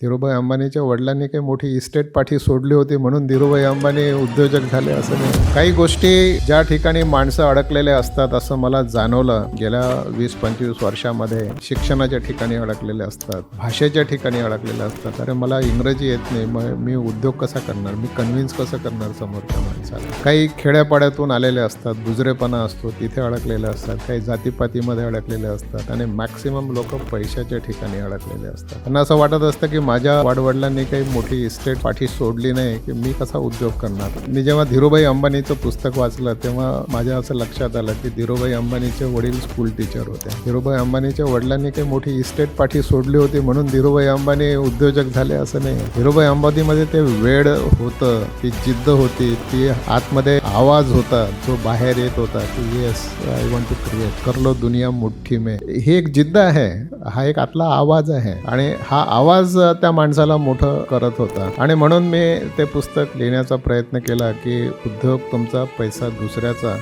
धीरूभाई अंबानीच्या वडिलांनी काही मोठी इस्टेट पाठी सोडली होती म्हणून धीरूभाई अंबानी उद्योजक झाले असं नाही. काही गोष्टी ज्या ठिकाणी माणसं अडकलेले असतात असं मला जाणवलं गेल्या 20-25 वर्षामध्ये. शिक्षणाच्या ठिकाणी अडकलेले असतात, भाषेच्या ठिकाणी अडकलेले असतात. अरे मला इंग्रजी येत नाही, मग मी उद्योग कसा करणार, मी कन्व्हिन्स कसं करणार समोरच्या माणसाला. काही खेड्यापाड्यातून आलेले असतात, बुजरेपणा असतो तिथे अडकलेले असतात, काही जातीपातीमध्ये अडकलेले असतात आणि मॅक्सिमम लोक पैशाच्या ठिकाणी अडकलेले असतात. त्यांना असं वाटत असतं की माझ्या वडिलांनी काही मोठी इस्टेट पाठी सोडली नाही की मी कसा उद्योग करणार. मी जेव्हा धीरूभाई अंबानीचं पुस्तक वाचलं तेव्हा माझ्या असं लक्षात आलं की धीरूभाई अंबानीचे वडील स्कूल टीचर होते. धीरूभाई अंबानीच्या वडिलांनी काही मोठी इस्टेट पाठी सोडली होती म्हणून धीरूभाई अंबानी उद्योजक झाले असं नाही. धीरूभाई अंबानीमध्ये ते वेड होतं, ती जिद्द होती, ती आतमध्ये आवाज होता जो बाहेर येत होता की yes I want to create, कर लो दुनिया मुठ्ठी में. ही एक जिद्द आहे, हा एक आतला आवाज आहे आणि हा आवाज त्या माणसाला मोठं करत होता. आणि म्हणून मी ते पुस्तक लिहिण्याचा प्रयत्न केला की उद्योग तुमचा, पैसा दुसऱ्याचा.